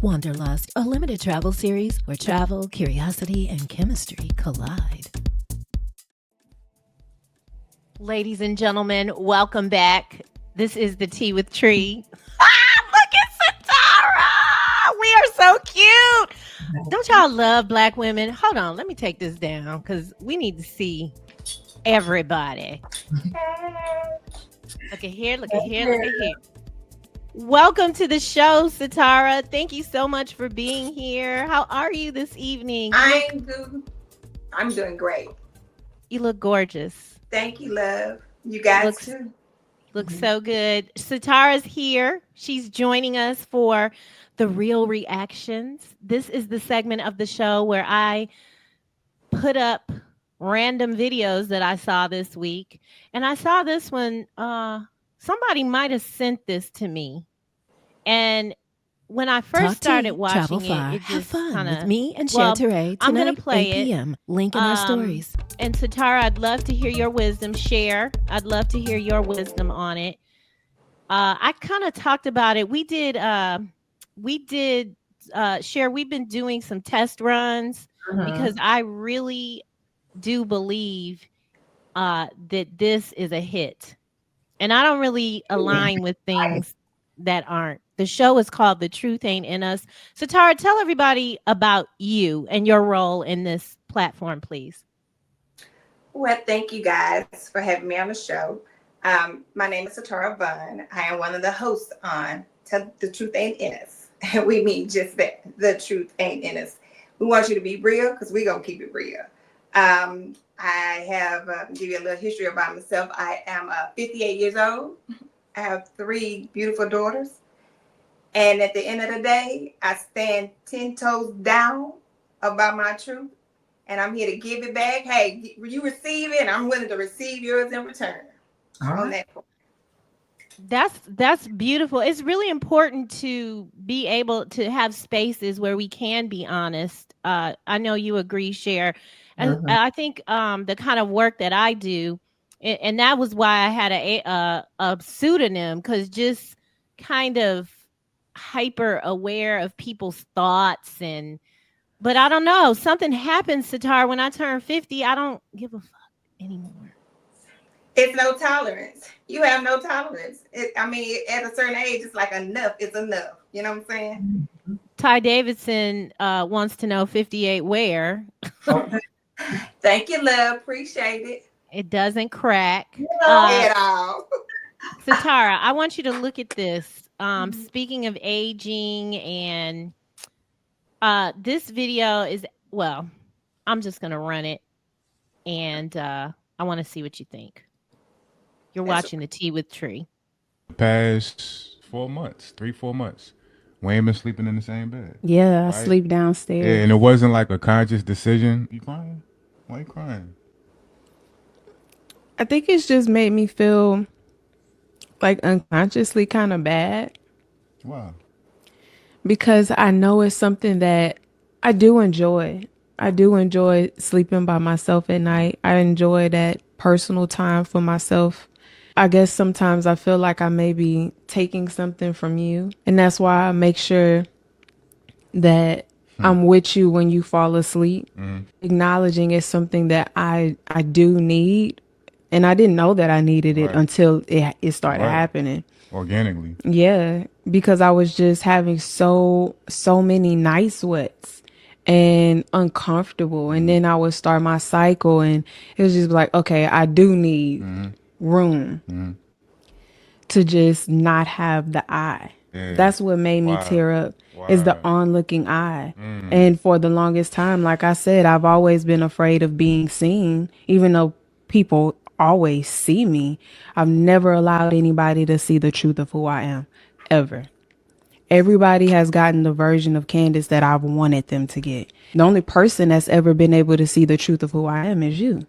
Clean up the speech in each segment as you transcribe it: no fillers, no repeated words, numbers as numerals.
Wanderlust, a limited travel series where travel, curiosity, and chemistry collide. Ladies and gentlemen, welcome back. This is the Tea with Tree. Look at Sitara! We are so cute. Don't y'all love black women? Hold on, let me take this down because we need to see everybody. Look at here, look at here, look at here. Welcome to the show, Sitara. Thank you so much for being here. How are you this evening? I'm doing great. You look gorgeous. Thank you, love. You guys too. Looks so good. Sitara's here. She's joining us for the Real Reactions. This is the segment of the show where I put up random videos that I saw this week. And I saw this one. Somebody might have sent this to me. And when I first started watching it have just fun kind with of me and Cher Ture I'm tonight, gonna play 8 p.m. Link in our stories. And Sitara, I'd love to hear your wisdom. Share. I'd love to hear your wisdom on it. I kind of talked about it. We did Share. We've been doing some test runs because I really do believe that this is a hit. And I don't really align with things that aren't. The show is called The Truth Ain't in Us. So Tara, tell everybody about you and your role in this platform, please. Well, thank you guys for having me on the show. My name is Sitara Vaughn. I am one of the hosts on The Truth Ain't in Us. And we mean just that. The truth ain't in us. We want you to be real because we're going to keep it real. I have, give you a little history about myself. I am 58 years old. I have 3 beautiful daughters. And at the end of the day, I stand 10 toes down about my truth. And I'm here to give it back. Hey, you receive it, and I'm willing to receive yours in return. On that point. That's beautiful. It's really important to be able to have spaces where we can be honest. I know you agree, Cher. And I think the kind of work that I do, and that was why I had a pseudonym, because just kind of hyper aware of people's thoughts. But I don't know, something happens, Sitar, when I turn 50. I don't give a fuck anymore. It's no tolerance. You have no tolerance. At a certain age, it's like enough is enough. You know what I'm saying? Ty Davidson wants to know 58 where. Okay. Thank you, love. Appreciate it. It doesn't crack. At all. Sitara, I want you to look at this. Speaking of aging, and this video is, well, I'm just going to run it. And I want to see what you think. You're watching the Tea with Tree. Past 4 months, 3-4 months, we ain't been sleeping in the same bed. Yeah, right? I sleep downstairs. Yeah, and it wasn't like a conscious decision. You crying? Why you crying? I think it's just made me feel like unconsciously kind of bad. Wow. Because I know it's something that I do enjoy. I do enjoy sleeping by myself at night. I enjoy that personal time for myself. I guess sometimes I feel like I may be taking something from you. And that's why I make sure that I'm with you when you fall asleep. Acknowledging it's something that I do need. And I didn't know that I needed it until it started happening. Organically. Yeah, because I was just having so many night sweats and uncomfortable. And then I would start my cycle and it was just like, okay, I do need room to just not have the eye. Yeah. That's what made me tear up is the onlooking eye. And for the longest time, like I said, I've always been afraid of being seen, even though people always see me. I've never allowed anybody to see the truth of who I am, ever. Everybody has gotten the version of Candace that I've wanted them to get. The only person that's ever been able to see the truth of who I am is you.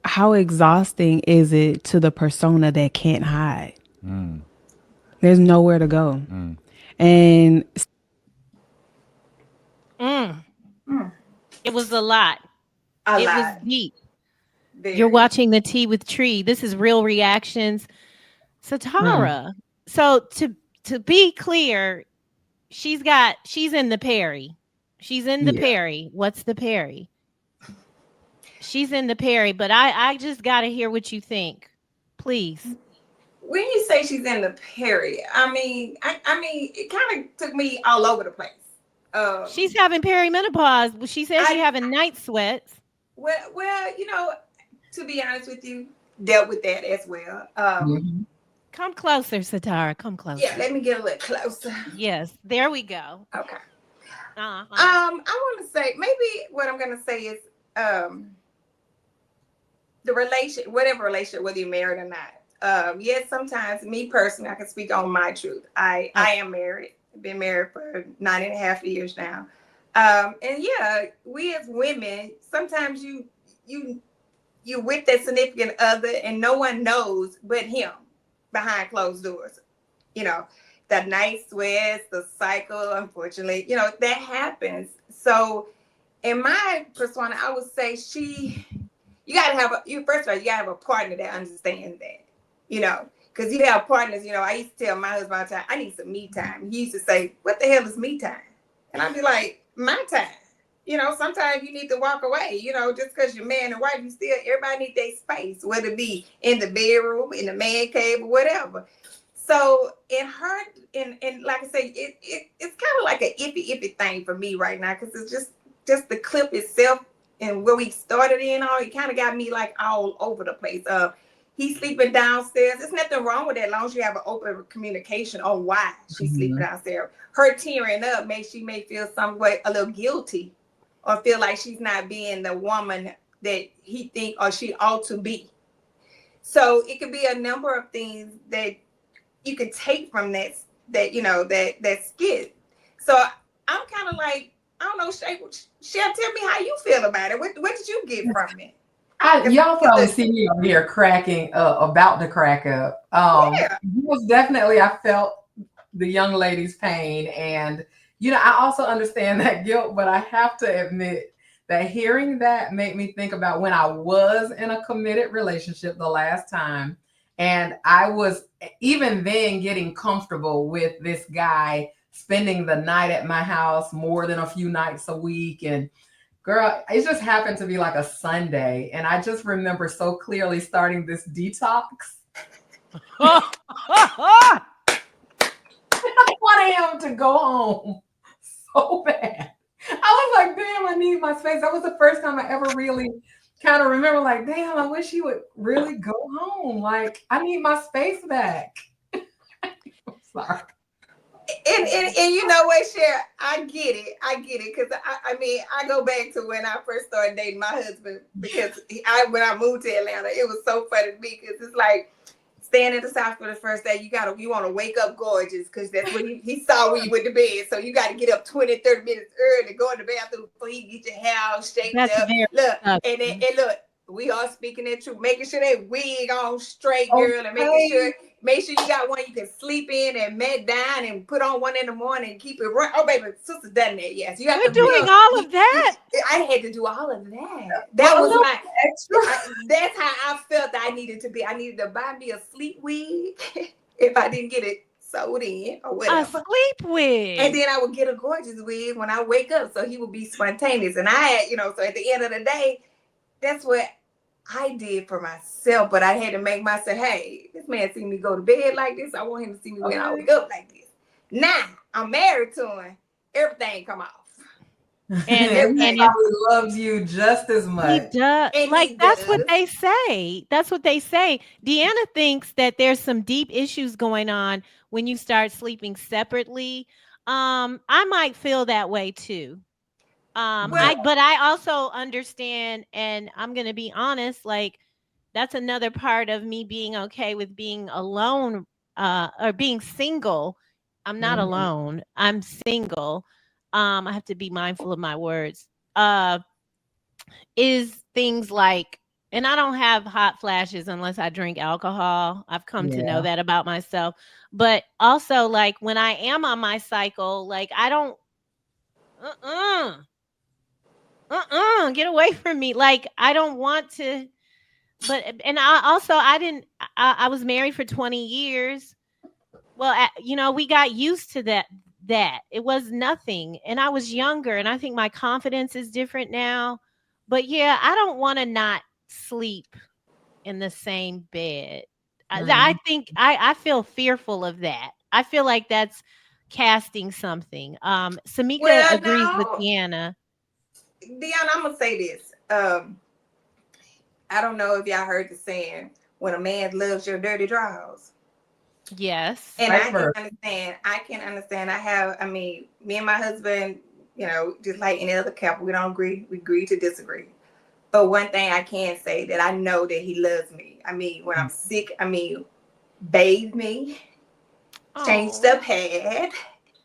How exhausting is it to the persona that can't hide? There's nowhere to go. And it was a lot. It was deep. You're watching the Tea with Tree. This is Real Reactions. Sitara. So to be clear, she's in the Perry. She's in the Yeah. Perry. What's the Perry? She's in the Perry, but I just got to hear what you think. Please. When you say she's in the Perry, I mean, it kind of took me all over the place. She's having perimenopause. She says she's having night sweats. Well, to be honest with you, dealt with that as well. Come closer, Sitara. Come closer. Yeah, let me get a little closer. Yes, there we go. Okay. Uh-huh. I want to say, maybe what I'm going to say is the relationship, whatever relationship, whether you're married or not. Yes, sometimes me personally, I can speak on my truth. I am married. I've been married for 9.5 years now. And yeah, we as women, sometimes you with that significant other and no one knows but him behind closed doors. The night sweats, the cycle, unfortunately, that happens. So in my persona, I would say you gotta have first of all, you gotta have a partner that understands that, because you have partners, I used to tell my husband all the time, I need some me time. He used to say, what the hell is me time? And I'd be like, my time. Sometimes you need to walk away, just because you're man and wife, everybody needs their space, whether it be in the bedroom, in the man cave, or whatever. So and like I say, it's kind of like an iffy thing for me right now, because it's just the clip itself and where we started in it kind of got me like all over the place. He's sleeping downstairs. There's nothing wrong with that as long as you have an open communication on why she's sleeping downstairs. Her tearing up she may feel some way a little guilty or feel like she's not being the woman that he think or she ought to be. So it could be a number of things that you can take from that skit. So I'm kind of like, I don't know, Shay, tell me how you feel about it. What did you get from it? Y'all probably see me over here cracking about to crack up. Most definitely, I felt the young lady's pain, and I also understand that guilt. But I have to admit that hearing that made me think about when I was in a committed relationship the last time, and I was even then getting comfortable with this guy spending the night at my house more than a few nights a week. And girl, it just happened to be like a Sunday. And I just remember so clearly starting this detox. I wanted him to go home so bad. I was like, damn, I need my space. That was the first time I ever really kind of remember, like, damn, I wish he would really go home. Like, I need my space back. I'm sorry. And you know what, Cher? I get it. Because I go back to when I first started dating my husband, because when I moved to Atlanta, it was so funny to me, because it's like staying in the South for the first day, you want to wake up gorgeous, because that's what he saw when you went to bed. So you got to get up 20-30 minutes early, go in the bathroom before he get your hair shaped up. Look, and look, we are speaking that truth, making sure that wig on straight, girl, and make sure you got one you can sleep in and mat down and put on one in the morning and keep it right. Oh, baby, sister done that. Yes, you have You're doing all of that. I had to do all of that. That was my extra. That's how I felt I needed to be. I needed to buy me a sleep wig if I didn't get it sewed in or whatever. A sleep wig. And then I would get a gorgeous wig when I wake up, so he would be spontaneous. And I had, so at the end of the day, that's what I did for myself. But I had to make myself, hey, this man see me go to bed like this. I want him to see me when I wake up like this. Now I'm married to him. Everything come off. And he probably loves you just as much. He does. That's what they say. That's what they say. Deanna thinks that there's some deep issues going on when you start sleeping separately. I might feel that way too. But I also understand, and I'm gonna be honest, like that's another part of me being okay with being alone, or being single. I'm not alone. I'm single. I have to be mindful of my words. Is things like, and I don't have hot flashes unless I drink alcohol. I've come to know that about myself. But also, like when I am on my cycle, like I don't, get away from me. Like I don't want to. But and I was married for 20 years. Well, we got used to that. It was nothing. And I was younger, and I think my confidence is different now. But yeah, I don't want to not sleep in the same bed. I think I feel fearful of that. I feel like that's casting something. Samika Well, agrees with now, Deanna. Deanna, I'm gonna say this. I don't know if y'all heard the saying, when a man loves your dirty drawers. Yes. And Right I can first. understand. I mean, me and my husband, just like any other couple, we don't agree. We agree to disagree. But one thing I can say that I know that he loves me. I mean, when I'm sick, bathe me, change Oh, the pad.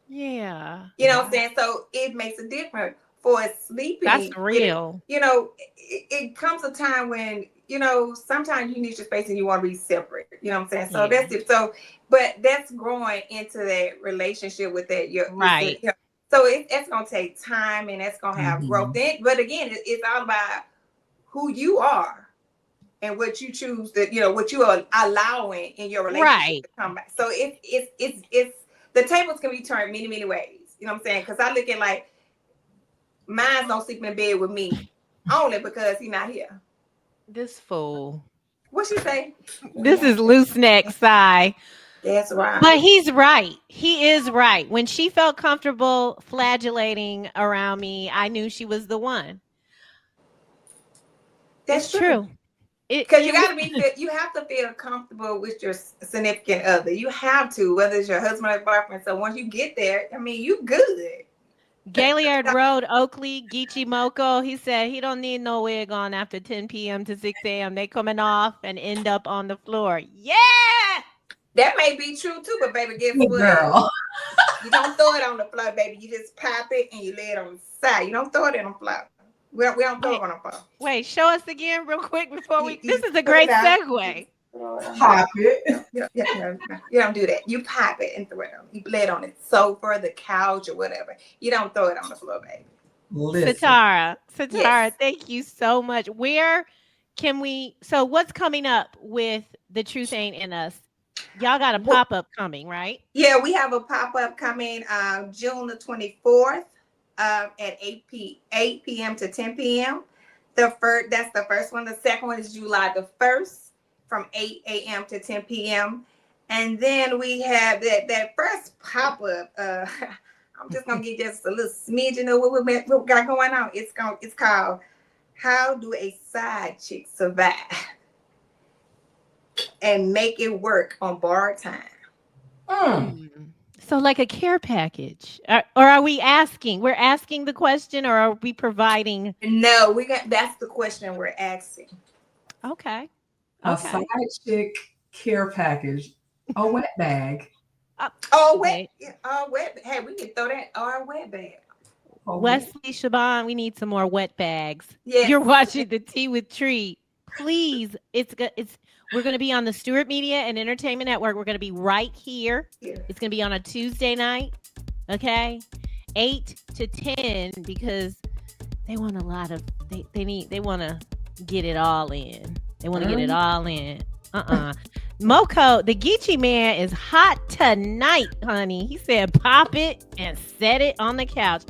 yeah. You know what I'm saying? So it makes a difference for That's sleeping. real. It comes a time when, sometimes you need your space and you want to be separate. You know what I'm saying? So Yeah. that's it. So, but that's growing into that relationship with that. Right. So it's going to take time and that's going to have growth. But again, it's all about who you are and what you choose what you are allowing in your relationship Right. to come back. So it's the tables can be turned many, many ways. You know what I'm saying? Because I look at like mine don't sleep in bed with me only because he's not here. This fool. What she say? This is loose neck sigh. That's right. But he's right. He is right. When she felt comfortable flagellating around me, I knew she was the one. That's It's true. Because you have to feel comfortable with your significant other. You have to, whether it's your husband or boyfriend. So once you get there, you good. Gaillard Road, Oakley, Geechee Moko. He said he don't need no wig on after 10 p.m. to 6 a.m. They coming off and end up on the floor. Yeah. That may be true too, but baby, guess Good what? girl. You don't throw it on the floor, baby. You just pop it and you lay it on the side. You don't throw it on the floor. We don't throw it on the floor. Wait, show us again real quick before we. This You is a put great it out, segue. Pop it. You don't do that. You pop it and throw it on. You lay it on the sofa, the couch, or whatever. You don't throw it on the floor, baby. Listen. Sitara, Yes. thank you so much. Where can we? So, what's coming up with The Truth Ain't in Us? Y'all got a pop up coming, right? Yeah, we have a pop up coming June the 24th at 8 p.m. to 10 p.m. That's the first one. The second one is July the 1st from 8 a.m. to 10 p.m. And then we have that first pop up. I'm just gonna give just a little smidgen of what we got going on. It's called "How Do a Side Chick Survive and Make It Work on Borrowed Time." So, like a care package, or are we asking? We're asking the question, or are we providing? No, that's the question we're asking. Okay. A side chick care package. A wet bag. Wet. Hey, we can throw that our wet bag. Wesley Shaban, we need some more wet bags. Yes. You're watching the Tea with Tree. Please, we're going to be on the Stewart Media and Entertainment Network. We're going to be right here. Yeah. It's going to be on a Tuesday night. Okay, 8 to 10 because they want a lot of they want to get it all in. They want to get it all in. Moko, the Geechee man is hot tonight, honey. He said, pop it and set it on the couch.